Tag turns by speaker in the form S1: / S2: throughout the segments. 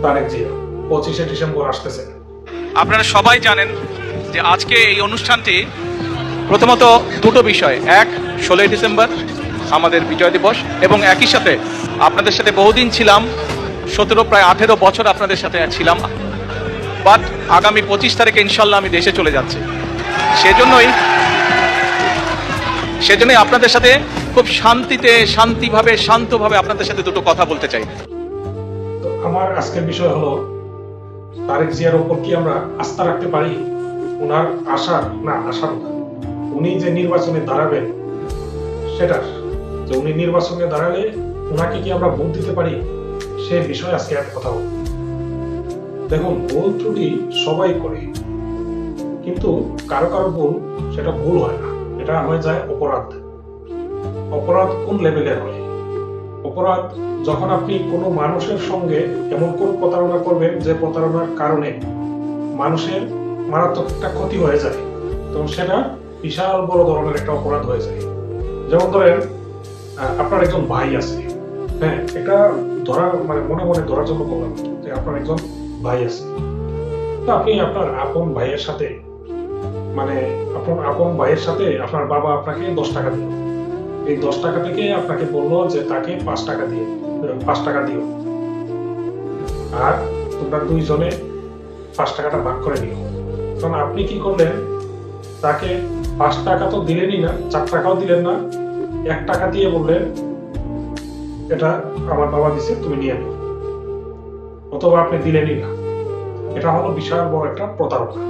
S1: Tarique Zia 25শে December আসতেছে।
S2: আপনারা সবাই জানেন যে আজকে এই অনুষ্ঠানটি প্রথমত দুটো বিষয়, এক 16ই ডিসেম্বর আমাদের বিজয় দিবস, এবং একই সাথে আপনাদের সাথে বহুদিন ছিলাম, 17 প্রায় 18 বছর আপনাদের সাথে ছিলাম, বাট আগামী 25 তারিখে ইনশাল্লাহ আমি দেশে চলে যাচ্ছি। সেজন্যই আপনাদের সাথে খুব শান্তভাবে আপনাদের সাথে দুটো কথা বলতে চাই।
S1: তো আমার আজকের বিষয় হলো, তারেক জিয়ার উপর কি আমরা আস্থা রাখতে পারি? ওনার আশার না, উনি যে নির্বাচনে দাঁড়াবেন সেটার, যে উনি নির্বাচনে দাঁড়ালে ওনাকে কি আমরা ভোট দিতে পারি, সে বিষয়ে আজকে এক কথা বলব। দেখুন, ভুল ত্রুটি সবাই করে, কিন্তু কারো কারো ভুল সেটা ভুল হয় না, এটা হয়ে যায় অপরাধ। অপরাধ কোন লেভেলের হয়? অপরাধ যখন আপনি কোনো মানুষের সঙ্গে এমন কোন প্রতারণা করবেন যে প্রতারণার কারণে মানুষের মারাত্মক একটা ক্ষতি হয়ে যায়, তখন সেটা বিশাল বড় ধরনের একটা অপরাধ হয়ে যায়। যেমন ধরেন, আপনার একজন ভাই আছে, হ্যাঁ, এটা মনে মনে ধরার জন্য বললাম যে আপনার একজন ভাই আছে, তো আপনি আপনার আপন ভাইয়ের সাথে আপনার বাবা আপনাকে 10 টাকা দিল। এই 10 টাকা থেকে আপনাকে বললো যে তাকে 5 টাকা দিও, আর তোমরা দুইজনে 5 টাকাটা ভাগ করে নিও। তখন আপনি কি করলেন? তাকে 5 টাকা তো দিলেনই না, 4 টাকাও দিলেন না, 1 টাকা দিয়ে বললেন এটা আমার বাবা দিছে, তুমি নিয়ে নিও, অথবা আপনি দিলেনই না। এটা হলো বিশাল বড় একটা প্রতারণা।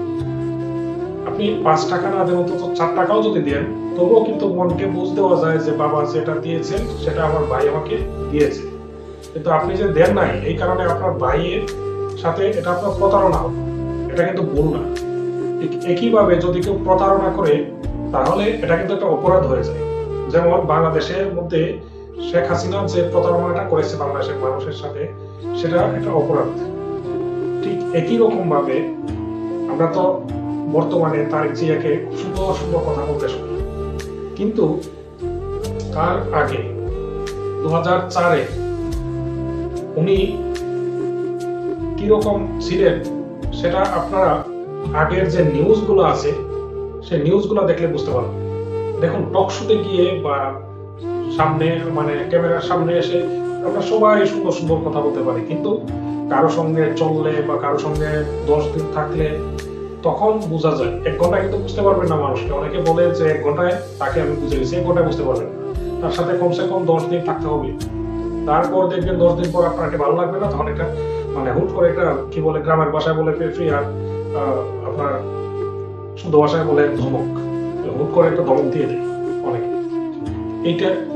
S1: আপনি 5 টাকা না দেন, অন্তত 4 টাকাও যদি দেন, তবুও কিন্তু মনকে বুঝ দেওয়া যায় যে বাবা যেটা দিয়েছেন সেটা আমার ভাই আমাকে দিয়েছে। কিন্তু আপনি যে দেন নাই, এই কারণে আপনার ভাইয়ের সাথে এটা আপনার প্রতারণা হবে, এটা কিন্তু ভুল না। ঠিক একইভাবে যদি কেউ প্রতারণা করে, তাহলে এটা কিন্তু একটা অপরাধ হয়ে যায়। যেমন বাংলাদেশের মধ্যে শেখ হাসিনা যে প্রতারণাটা করেছে বাংলাদেশের মানুষের সাথে, সেটা একটা অপরাধ। ঠিক একই রকম ভাবে আমরা তো বর্তমানে তারেক জিয়াকে সুন্দর সুন্দর কথা বলতে শুনি, কিন্তু তার আগে 2004-এ উনি কিরকম ছিলেন সেটা আপনারা আগের যে নিউজগুলো আছে সেই নিউজগুলো দেখলে বুঝতে পারবেন। দেখুন, টকশোতে গিয়ে বা সামনে ক্যামেরার সামনে এসে আমরা সবাই সুন্দর সুন্দর কথা বলতে পারি, কিন্তু কারো সঙ্গে চললে বা কারো সঙ্গে 10 দিন থাকলে তখন বোঝা যায়। 1 ঘন্টায় কিন্তু বুঝতে পারবেন না মানুষকে। অনেকে বলে যে 1 ঘন্টায় তাকে আমি বুঝে গেছি, 1 ঘন্টায় বুঝতে পারবেন না। তার সাথে কমসে কম 10 দিন থাকতে হবে। তারপর দেখবেন 10 দিন পর আপনাকে ভালো লাগবে না, তখন একটা হুট করে একটা কি বলে, গ্রামের ভাষায় বলে পেট্রি, আর আপনার শুদ্ধ ভাষায় বলে ধমক, হুট করে একটা ধমক দিয়ে দেয় অনেকে।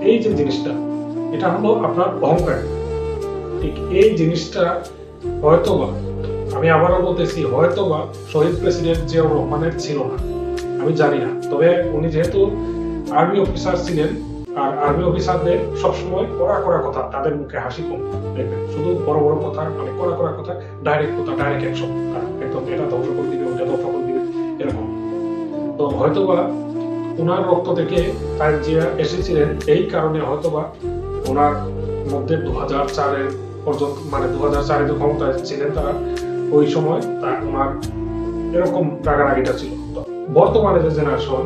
S1: এই যে জিনিসটা, এটা হলো আপনার অহংকার। ঠিক এই জিনিসটা হয়তোবা, আমি আবারও বলতেছি, হয়তোবা শহীদ প্রেসিডেন্ট জিয়াউর রহমানের ছিল না, আমি জানি না। তবে উনি যেহেতু আর্মি অফিসার ছিলেন, আর আর্মি অফিসারদের সবসময় কড়া কথা, তাদের মুখে হাসি কম দেখবেন, শুধু বড় বড় কথা, কড়া কথা, ডাইরেক্ট অ্যাকশন, একদম এটা ধ্বংস করে দিবে, ওটা ধ্বংস করে দিবে, এরকম। তো হয়তোবা ওনার রক্ত থেকে তারেক জিয়া এসেছিলেন, এই কারণে হয়তোবা ওনার মধ্যে 2004-এর পর্যন্ত, 2004-এ যে ক্ষমতায় ছিলেন তারা, ওই সময় ওনার এরকম রাগারাগিটা ছিল। তো বর্তমানে যে জেনারেশন,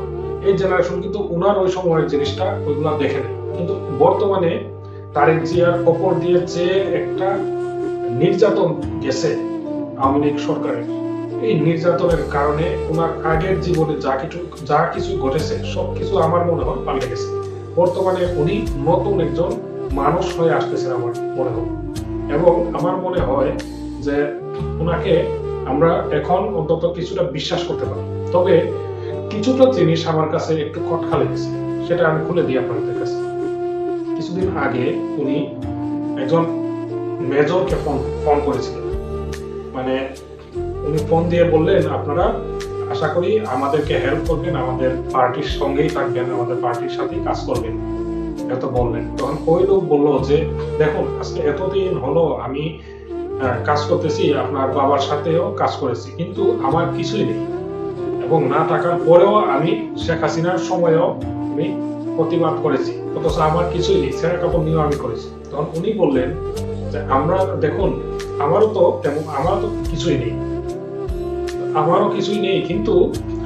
S1: এই জেনারেশন কিন্তু ওনার ওই সময়ের জিনিসটা ওইগুলা দেখে নেয়। কিন্তু বর্তমানে তারেক জিয়ার ওপর দিয়ে যে একটা নির্যাতন গেছে আওয়ামী লীগ সরকারের, এই নির্যাতনের কারণে ওনার আগের জীবনে যা কিছু ঘটেছে সবকিছু আমার মনে হয় পাল্টে গেছে। বর্তমানে উনি নতুন একজন মানুষ হয়ে আসতেছেন আমার মনে হয়, এবং আমার মনে হয় যে ওনাকে আমরা এখন অন্তত কিছুটা বিশ্বাস করতে পারি। তবে কিছুটা জিনিস আমার কাছে একটু খটকা লেগেছে, সেটা আমি খুলে দিই আপনাদের কাছে। কিছুদিন আগে উনি একজন মেজরকে ফোন করেছিলেন, উনি ফোন দিয়ে বললেন, আপনারা আশা করি আমাদেরকে হেল্প করবেন, আমাদের পার্টির সঙ্গেই থাকবেন, আমাদের পার্টির সাথেই কাজ করবেন, এত বললেন। তখন ওই লোক বললো যে দেখুন, আজকে এতদিন হলো আমি কাজ করতেছি, আপনার বাবার সাথেও কাজ করেছি, কিন্তু আমার কিছুই নেই, এবং না টাকার পরেও আমি শেখ হাসিনার সময়েও আমি প্রতিবাদ করেছি, অথচ আমার কিছুই নেই, ছেঁড়া কাপড় নিয়েও আমি করেছি। তখন উনি বললেন যে আমরা দেখুন, আমারও তো কিছুই নেই, কিন্তু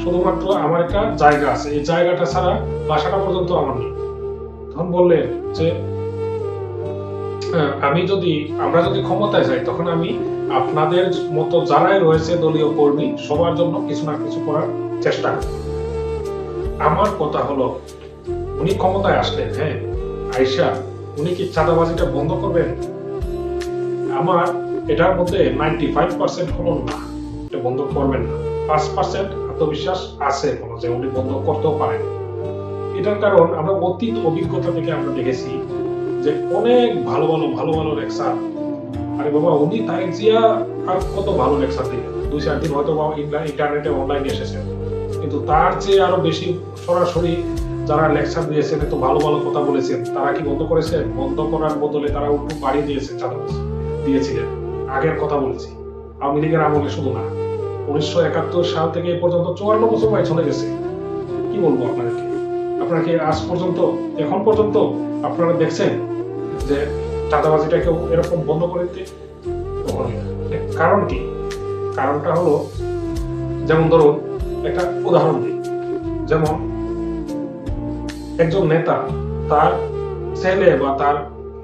S1: শুধুমাত্র আমার একটা জায়গা আছে, এই জায়গাটা ছাড়া বাসাটা পর্যন্ত আমার নেই। তখন বললেন যে আমরা যদি ক্ষমতায় যাই, তখন আমি আপনাদের মতো যারাই রয়েছে দলীয় কর্মী সবার জন্য কিছু না কিছু করার চেষ্টা করব। আমার কথা হলো, উনি ক্ষমতায় আসলেন, হ্যাঁ, আইসা উনি কি চাঁদাবাজিটা বন্ধ করবেন? আমার এটার মধ্যে 95% হলো না, এটা বন্ধ করবেন না। 5% আত্মবিশ্বাস আছে কোনো যে উনি বন্ধ করতেও পারেন। এটার কারণ আমরা অতীত অভিজ্ঞতা থেকে আমরা দেখেছি যে অনেক ভালো ভালো লেকচার, আরে বাবা উনি তারেক জিয়া আর কত ভালো লেকচার দিলেন, 2-4 দিন হয়তো ইন্টারনেটে অনলাইনে এসেছেন, কিন্তু তার চেয়ে আরো বেশি সরাসরি যারা লেকচার দিয়েছেন, এত ভালো কথা বলেছেন, তারা কি বন্ধ করেছেন? বন্ধ করার বদলে তারা উল্টো বাড়িয়ে দিয়েছেন, চাঁদাবাজি দিয়েছিলেন। আগের কথা বলেছি, আওয়ামী লীগের আমলে শুধু না, 1971 সাল থেকে এই পর্যন্ত 54 বছর প্রায় চলে গেছে। কি বলবো আপনাদেরকে? আপনারা কি আজ পর্যন্ত, এখন পর্যন্ত আপনারা দেখছেন যে চাঁদাবাজিটা কেউ এরকম বন্ধ করে দিতে? কখনোই না। কারণ কি? কারণটা হলো, যেমন ধরুন একটা উদাহরণ দিই, যেমন একজন নেতা তার ছেলে বা তার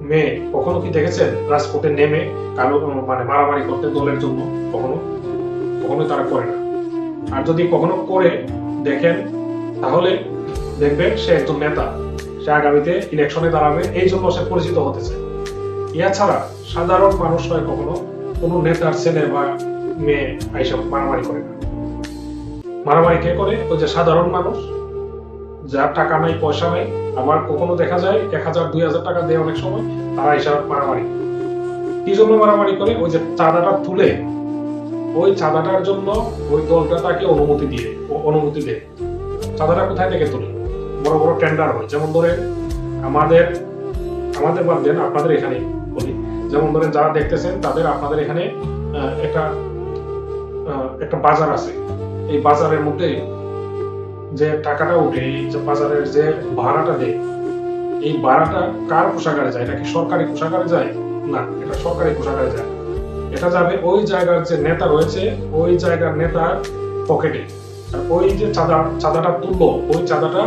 S1: মেয়ে কখনো কি দেখেছেন রাজপথে নেমে কারো মারামারি করতে দলের জন্য? কখনোই তারা করে না। আর যদি কখনো করে দেখেন, তাহলে দেখবেন সে একজন নেতা, সে আগামীতে ইলেকশনে দাঁড়াবে, এই জন্য সে পরিচিত হতে চায়। এছাড়া সাধারণ মানুষ হয় কখনো কোনো নেতার ছেলে বা মেয়ে এইসব মারামারি করে না। মারামারি কে করে? ওই যে সাধারণ মানুষ, যার টাকা নাই পয়সা নাই, আবার কখনো দেখা যায় 1000-2000 টাকা দেয় অনেক সময়, তারা এইসব মারামারি। কি জন্য মারামারি করে? ওই যে চাঁদাটা তুলে, ওই চাঁদাটার জন্য ওই দলটা তাকে অনুমতি দেয়। চাঁদাটা কোথায় থেকে তুলে? বড় বড় টেন্ডার হয়। যেমন ধরে আমাদের বাদ দেন, আপনাদের এখানে বলি, যেমন ধরেন যারা দেখতেছেন তাদের, আপনাদের এখানে একটা বাজার আছে। এই বাজারের মধ্যে যে টাকাটা উঠে, এই যে বাজারের যে ভাড়াটা দেয়, এই ভাড়াটা কার কোষাগারে যায়? এটা কি সরকারি কোষাগারে যায়? না, এটা সরকারি কোষাগারে যায়। এটা যাবে ওই জায়গার যে নেতা রয়েছে, ওই জায়গার নেতার পকেটে। আর ওই যে চাঁদাটা তুললো, ওই চাঁদাটা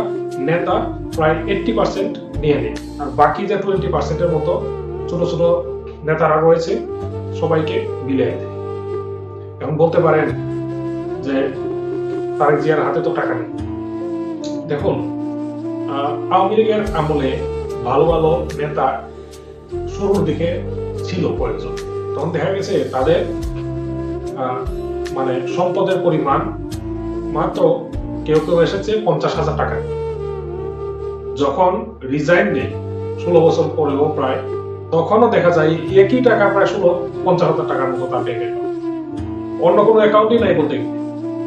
S1: নেতা প্রায় 80% নিয়ে নেয়, আর বাকি যে 20% মতো ছোট ছোট নেতারা রয়েছে সবাইকে বিলিয়ে দেয়। এখন বলতে পারেন যে তারেক জিয়ার হাতে তো টাকা নেই। দেখুন, আওয়ামী লীগের আমলে ভালো নেতা শুরুর দিকে ছিল কয়েকজন, তখন দেখা গেছে তাদের সম্পদের পরিমাণ মাত্র কেউ এসেছে 50,000 টাকা। যখন রিজাইন দেয় 16 বছর পরেও প্রায়, তখনও দেখা যায় একই টাকা প্রায় 50,000 টাকার মতো তার ব্যাংকে। অন্য কোনো অ্যাকাউন্টই নাই বলতে গেলে।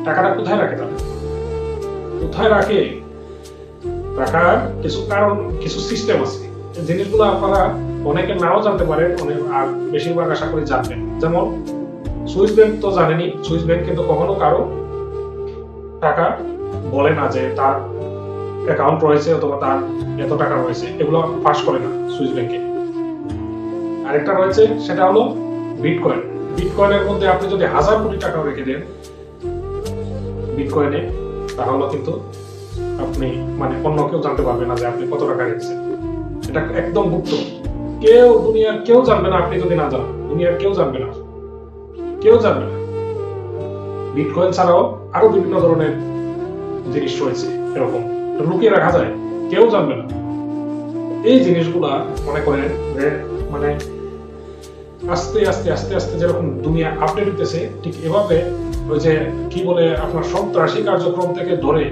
S1: টাকাটা কোথায় রাখে তারা? কোথায় রাখে? রাখার কিছু সিস্টেম আছে। জিনিসগুলো আপনারা অনেকে নাও জানতে পারেন, আর বেশিরভাগ আশা করি জানবেন। যেমন সুইস ব্যাংক তো জানেনি, সুইস ব্যাংক কিন্তু কখনো কারো টাকা বলে না যে তার অ্যাকাউন্ট রয়েছে অথবা তার এত টাকা রয়েছে, এগুলো পাস করে না সুইস ব্যাংকে। আরেকটা রয়েছে, সেটা হলো বিটকয়েন। বিটকয়েনের মধ্যে আপনি যদি 1000 কোটি টাকা রেখে দেন বিটকয়েনে, তাহলে কিন্তু আপনি অন্য কেউ জানতে পারবে না যে আপনি কত টাকা রেখেছেন। এটা একদম গুপ্ত, দুনিয়ার কেউ জানবে না। আপনি যদি না জানেন, দুনিয়ার কেউ জানবে না। বিটকয়েন ছাড়াও আরো বিভিন্ন ধরনের জিনিস রয়েছে, এরকম লুকিয়ে রাখা যায়, কেউ জানবে না। এই জিনিসগুলা মনে করেন যে আস্তে আস্তে যেরকম দুনিয়া আপডেট হইতেছে, ঠিক এভাবে ওই যে কি বলে আপনার সন্ত্রাসী কার্যক্রম থেকে ধরে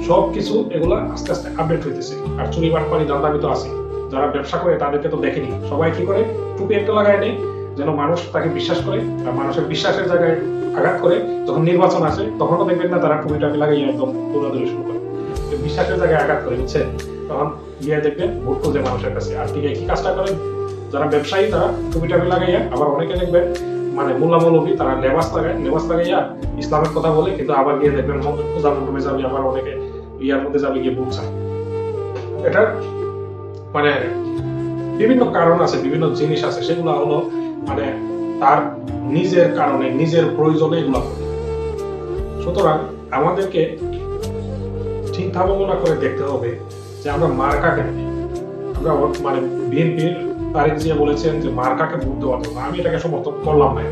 S1: সবকিছু এগুলা আস্তে আস্তে আপডেট হইতেছে। আর চুরি বাটপারি দান্দামি তো আছে, যারা ব্যবসা করে তাদেরকে তো দেখেনি। সবাই কি করে? টুপি একটা লাগায় নেই, যেন মানুষ তাকে বিশ্বাস করে, আর মানুষের বিশ্বাসের জায়গায় আঘাত করে। যখন নির্বাচন আসে তখনও দেখবেন না তারা টুপি টাপি লাগাইয়া একদম দৌড়াদৌড়ি শুরু করে, বিশ্বাসের জায়গায় আঘাত করে, বুঝছেন? তখন গিয়ে দেখবেন ভোট খুঁজে মানুষের কাছে। আর ঠিক কি কাজটা করে যারা ব্যবসায়ী, তারা টুপি টাপি লাগাইয়া, আবার অনেকে দেখবেন মোল্লা মৌলবী, তারা লেবাস লাগাইয়া ইসলামের কথা বলে, কিন্তু আবার গিয়ে দেখবেন পূজা মণ্ডপে যাবে, আবার অনেকে ইয়ার মধ্যে যাবে গিয়ে ভোট চায়। এটা বিভিন্ন কারণ আছে, বিভিন্ন জিনিস আছে। সেগুলো হলো তার নিজের কারণে, নিজের প্রয়োজনে এগুলো করে। সুতরাং আমাদেরকে চিন্তা ভাবনা করে দেখতে হবে যে আমরা মার্কাকে আমরা মানে বিএনপির তারিখ জিয়া বলেছেন যে মার্কাকে ভোট দেওয়া যাবে না, আমি এটাকে সমর্থন করলাম না।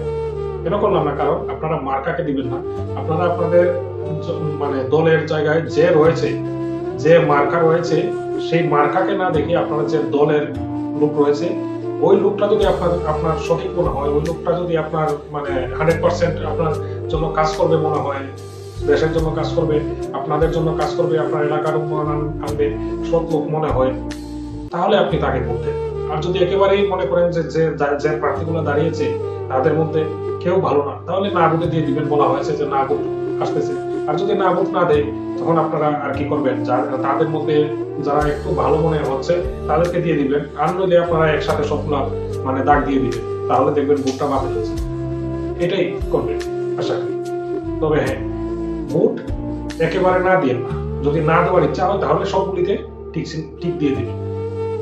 S1: কেন করলাম না? কারণ আপনারা মার্কাকে দিবেন না, আপনারা আপনাদের মানে দলের জায়গায় যে রয়েছে, যে মার্কা রয়েছে, সেই মার্কাকে না দেখে আপনারা যে দলের লোক রয়েছে, ওই লোকটা যদি আপনার সঠিক মনে হয়, ওই লোকটা যদি আপনার মানে 100% আপনার জন্য কাজ করবে মনে হয়, দেশের জন্য কাজ করবে, আপনাদের জন্য কাজ করবে, আপনার এলাকার উন্নয়ন আনবে সৎ লোক মনে হয়, তাহলে আপনি তাকে ভোট দেন। আর যদি একেবারেই মনে করেন যে যে প্রার্থীগুলো দাঁড়িয়েছে তাদের মধ্যে কেউ ভালো না, তাহলে না ভোটে দিয়ে দিবেন। বলা হয়েছে যে না ভোট আসতেছে। আর যদি না ভোট না দেয় তখন আপনারা আর কি করবেন, তাদের মধ্যে যারা একটু ভালো মনে হচ্ছে তাদেরকে দিয়ে দিবেন। আর নইলে আপনারা একসাথে সবগুলা মানে দাগ দিয়ে দিবেন, তাহলে দেখবেন ভোটটা বাতিল হয়েছে। এটাই করবেন আশা করি। তবে হ্যাঁ, ভোট একেবারে না দিয়ে না, যদি না দেওয়ার ইচ্ছা হয় তাহলে সবগুলিতে টিক দিয়ে দিবেন,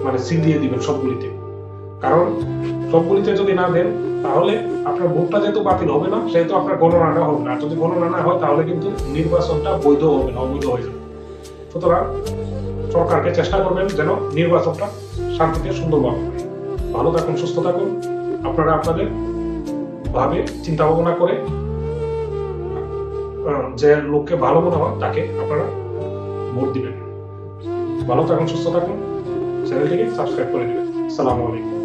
S1: মানে সিল দিয়ে দিবেন সবগুলিতে। কারণ সবগুলিতে যদি না দেন তাহলে আপনার ভোটটা যেহেতু বাতিল হবে না, সেহেতু আপনার গণনাটা হবে না। যদি গণনা না হয় তাহলে কিন্তু নির্বাচনটা বৈধ হবে না, অবৈধ হয়ে যাবে। সুতরাং সরকারকে চেষ্টা করবেন যেন নির্বাচনটা শান্তিতে সুন্দরভাবে হয়। ভালো থাকুন, সুস্থ থাকুন। আপনারা আপনাদের ভাবে চিন্তা ভাবনা করে যে লোককে ভালো মনে হয় তাকে আপনারা ভোট দিবেন। ভালো থাকুন, সুস্থ থাকুন। চ্যানেলটিকে সাবস্ক্রাইব করে দিবেন। আসসালামু আলাইকুম।